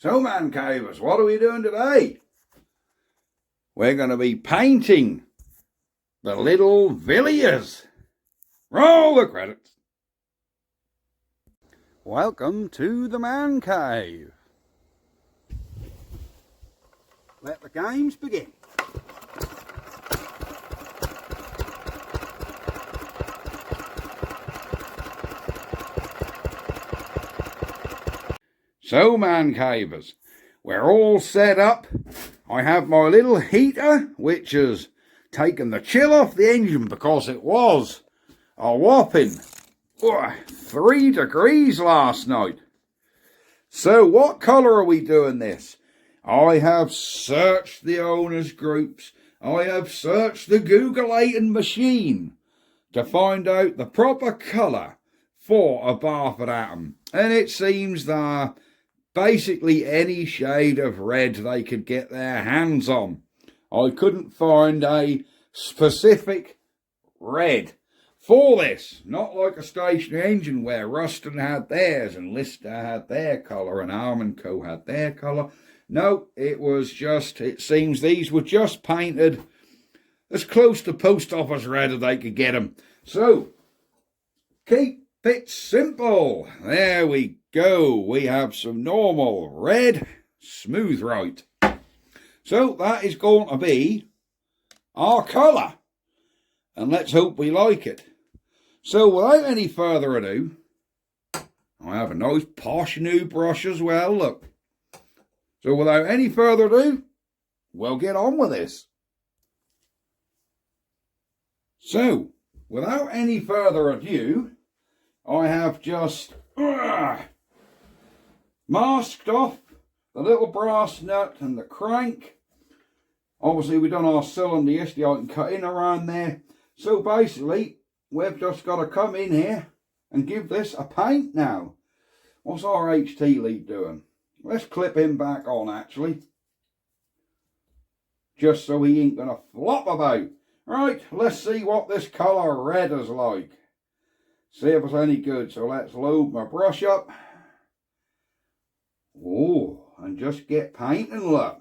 So man cavers, what are we doing today? We're going to be painting the little Villiars. Roll the credits. Welcome to the man cave. Let the games begin. So man cavers, we're all set up. I have my little heater which has taken the chill off the engine because it was a whopping 3 degrees last night. So what colour are we doing this? I have searched the owners groups. I have searched the Googleating machine to find out the proper colour for a Barford Atom. And it seems that basically any shade of red they could get their hands on. I couldn't find a specific red for this. Not like a stationary engine where Ruston had theirs and Lister had their colour and Arm & Co had their colour. No, it was just, it seems these were just painted as close to post office red as they could get them. So, keep it simple. There we go. We have some normal red smooth right. So that is going to be our colour. And let's hope we like it. So without any further ado, I have a nice posh new brush as well, look. So without any further ado, we'll get on with this. So, without any further ado, I have just masked off the little brass nut and the crank. Obviously we've done our cylinder yesterday, I can cut in around there. So basically, we've just got to come in here and give this a paint now. What's our HT lead doing? Let's clip him back on actually. Just so he ain't going to flop about. Right, let's see what this colour red is like. See if it's any good. So let's load my brush up. Oh, and just get painting, look.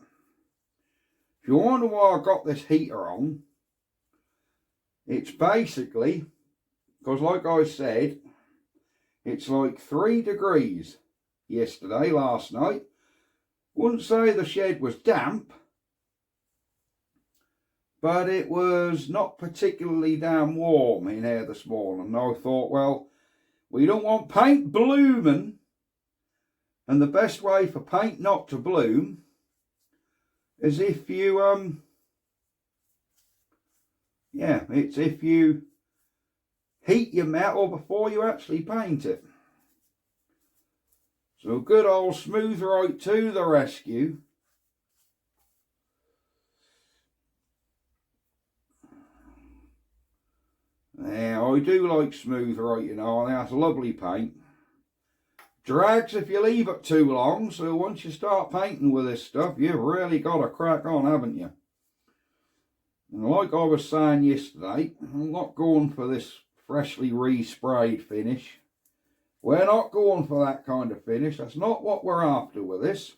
If you wonder why I got this heater on, it's basically, because like I said, it's like 3 degrees yesterday, last night. Wouldn't say the shed was damp, but it was not particularly damn warm in here this morning. And I thought, well, we don't want paint blooming. And the best way for paint not to bloom is if you, it's if you heat your metal before you actually paint it. So good old smooth right to the rescue. Yeah, I do like smooth right, you know, and that's a lovely paint. Drags if you leave it too long, so once you start painting with this stuff, you've really got to crack on, haven't you? And like I was saying yesterday, I'm not going for this freshly resprayed finish. We're not going for that kind of finish. That's not what we're after with this.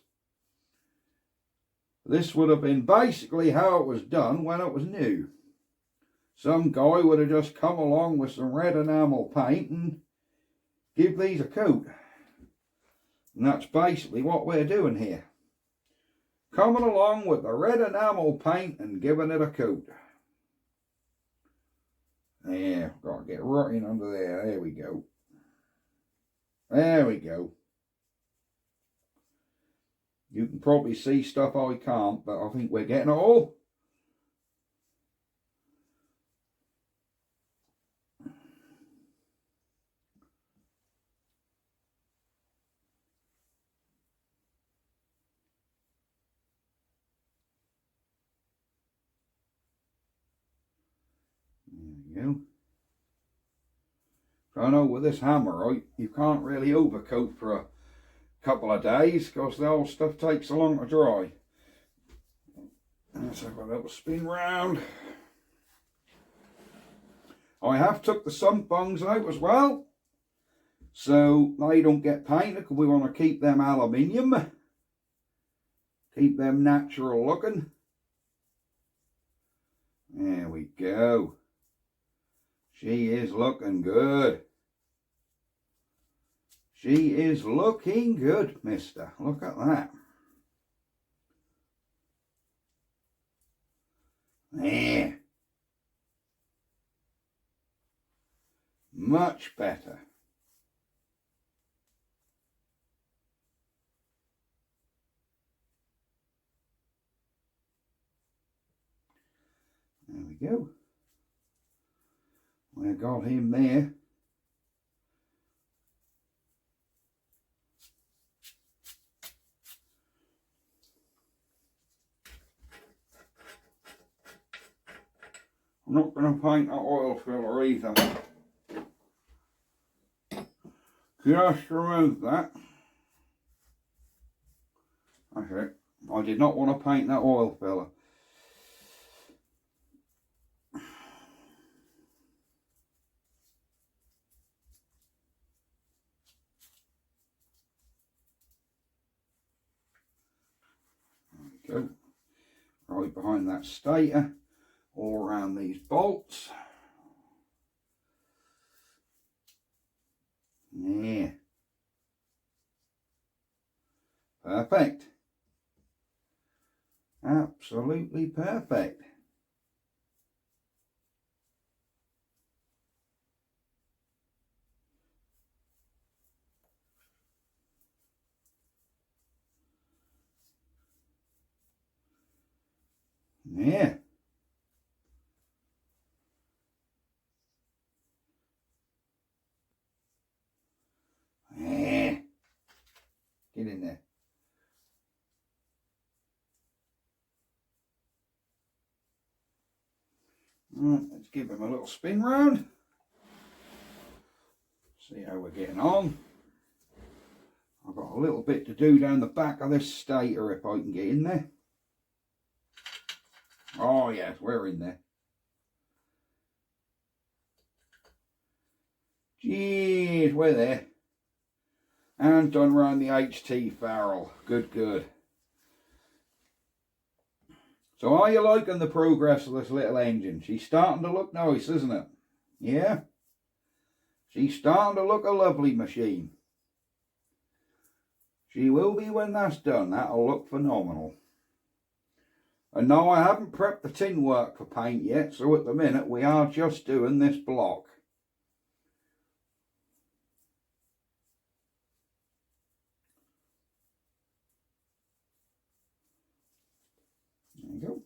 This would have been basically how it was done when it was new. Some guy would have just come along with some red enamel paint and give these a coat. And that's basically what we're doing here. Coming along with the red enamel paint and giving it a coat. There, got to get right in under there. There we go. There we go. You can probably see stuff I can't, but I think we're getting it all. There you go. So I know with this hammer, right, you can't really overcoat for a couple of days because the old stuff takes so long to dry. Let's have a little spin round. I have took the sump bungs out as well, so they don't get painted because we want to keep them aluminium. Keep them natural looking. There we go. She is looking good. She is looking good, mister. Look at that. There. Much better. There we go. We got him there. I'm not going to paint that oil filler either. Just remove that. That's it. I did not want to paint that oil filler. There we go. Right behind that stator, all around these bolts. Yeah. Perfect. Absolutely perfect. Yeah. Yeah. Get in there. Right, let's give him a little spin round. See how we're getting on. I've got a little bit to do down the back of this stator if I can get in there. Oh yes, we're in there. Jeez, we're there. And done round the HT farrel. Good, good. So are you liking the progress of this little engine? She's starting to look nice, isn't it? Yeah? She's starting to look a lovely machine. She will be when that's done. That'll look phenomenal. And no, I haven't prepped the tin work for paint yet, so at the minute we are just doing this block. There you go.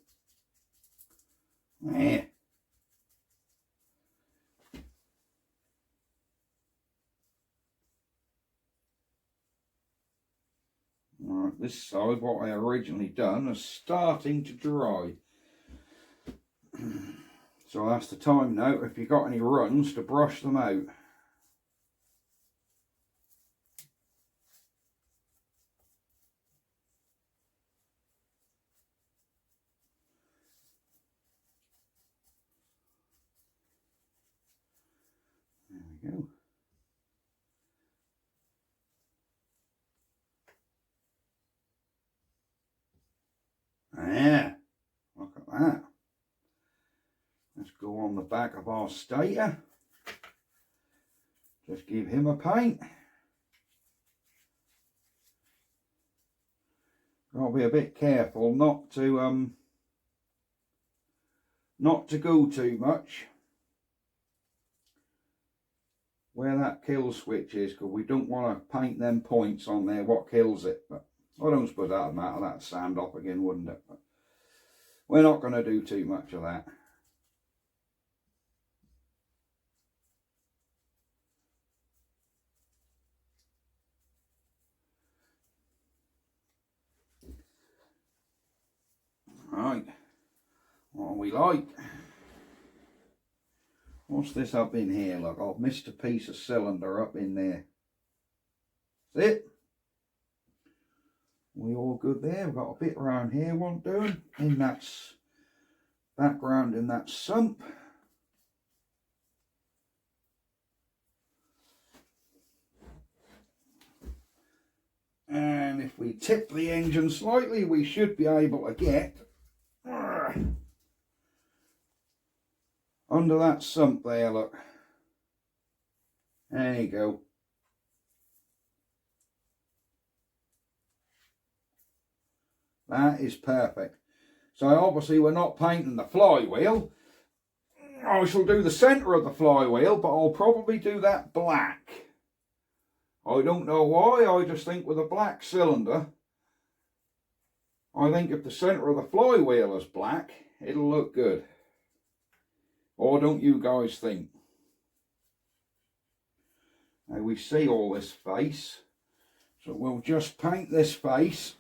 There. Right, this side, what I originally done, is starting to dry. So that's the time now, if you've got any runs, to brush them out. There we go. Yeah, look at that. Let's go on the back of our stator. Just give him a paint. Got to be a bit careful not to go too much where that kill switch is, because we don't want to paint them points on there what kills it. But I don't suppose that'll matter. That'd sand off again, wouldn't it? But we're not going to do too much of that. Right, what are we like? What's this up in here? Look, I've missed a piece of cylinder up in there. That's it. We all good there? We've got a bit around here want doing. In that background in that sump. And if we tip the engine slightly, we should be able to get under that sump there, look. There you go. That is perfect. So obviously we're not painting the flywheel. I shall do the centre of the flywheel, but I'll probably do that black. I don't know why, I just think with a black cylinder, I think if the centre of the flywheel is black, it'll look good. Or don't you guys think? Now we see all this face, so we'll just paint this face.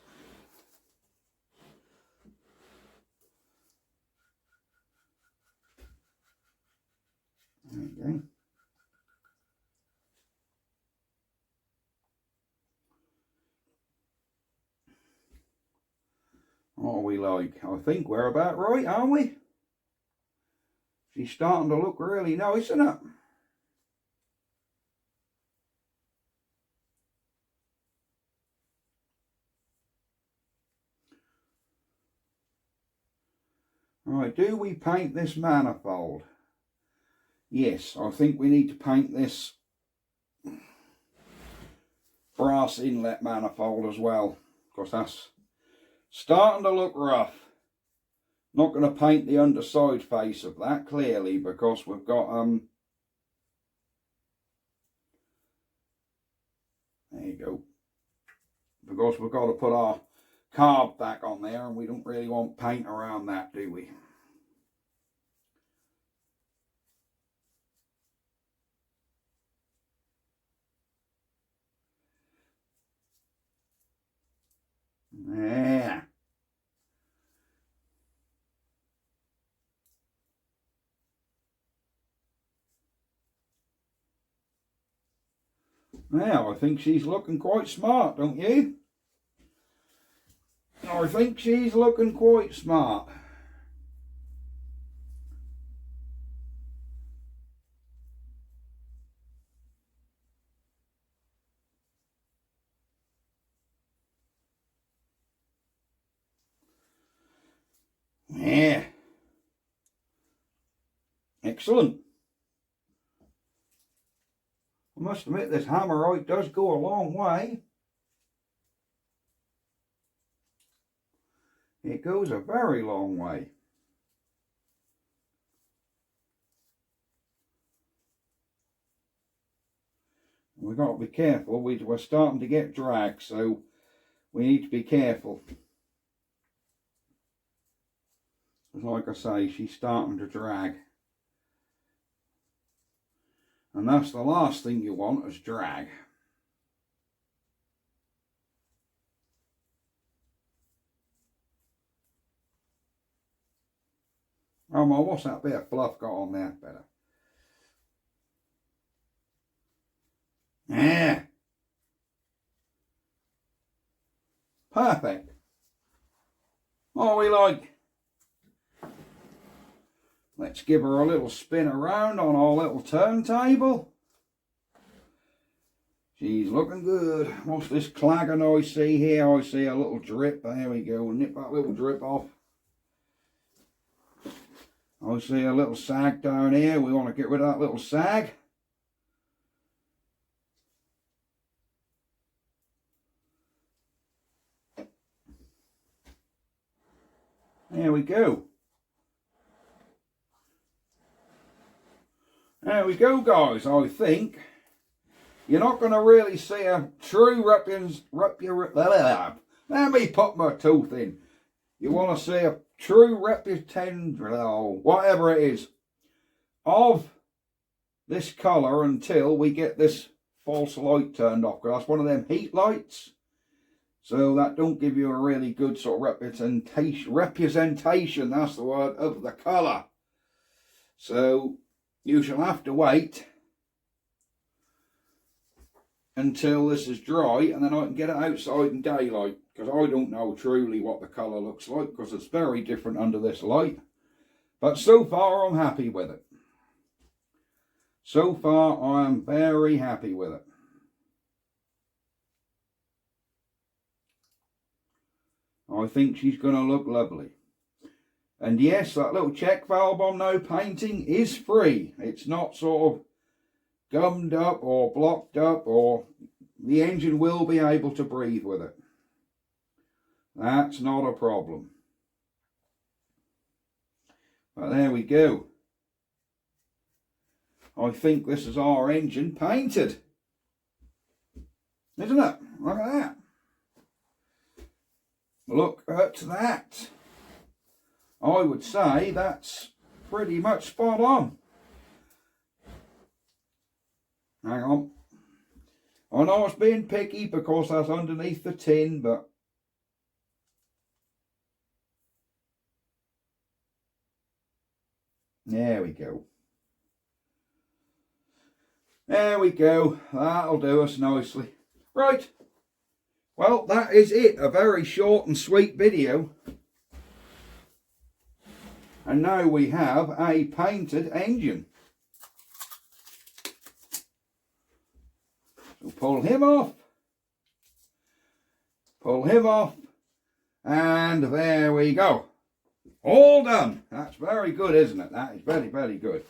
There you go. What are we like? I think we're about right, aren't we? She's starting to look really nice, isn't it? Right, do we paint this manifold? Yes, I think we need to paint this brass inlet manifold as well, because that's starting to look rough. Not going to paint the underside face of that clearly, because we've got there you go, because we've got to put our carb back on there, and we don't really want paint around that, do we? Yeah. Now, I think she's looking quite smart, don't you? I think she's looking quite smart. Yeah. Excellent. I must admit this hammerite does go a long way. It goes a very long way. We've got to be careful. We're starting to get drag, so we need to be careful. Like I say, she's starting to drag. And that's the last thing you want, is drag. Oh my, what's that bit of fluff got on there? Better. Yeah. Perfect. What are we like? Let's give her a little spin around on our little turntable. She's looking good. What's this clagging I see here? I see a little drip. There we go. Nip that little drip off. I see a little sag down here. We want to get rid of that little sag. There we go. There we go, guys. I think you're not going to really see a true let me put my tooth in. You want to see a true reputation, whatever it is, of this colour until we get this false light turned off. Because that's one of them heat lights. So that don't give you a really good sort of representation, that's the word, of the colour. So you shall have to wait until this is dry, and then I can get it outside in daylight, because I don't know truly what the colour looks like, because it's very different under this light. But so far I'm happy with it. So far I am very happy with it. I think she's going to look lovely. And yes, that little check valve on no painting is free. It's not sort of gummed up or blocked up, or the engine will be able to breathe with it. That's not a problem. But there we go. I think this is our engine painted. Isn't it? Look at that. Look at that. I would say that's pretty much spot on. Hang on. I know I was being picky because that's underneath the tin, but there we go. There we go. That'll do us nicely. Right. Well, that is it. A very short and sweet video. And now we have a painted engine. So pull him off. Pull him off. And there we go. All done. That's very good, isn't it? That is very, very good.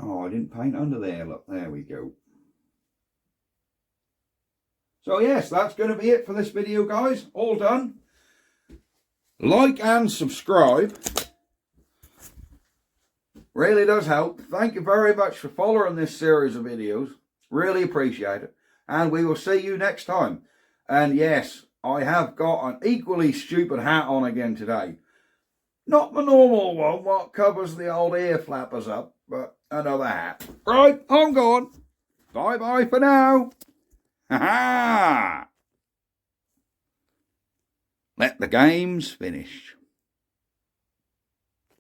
Oh, I didn't paint under there. Look, there we go. So yes, that's going to be it for this video, guys. All done. Like and subscribe. Really does help. Thank you very much for following this series of videos. Really appreciate it. And we will see you next time. And yes, I have got an equally stupid hat on again today. Not the normal one, what covers the old ear flappers up, but another hat. Right, I'm gone. Bye-bye for now. Ha-ha! Let the games finish.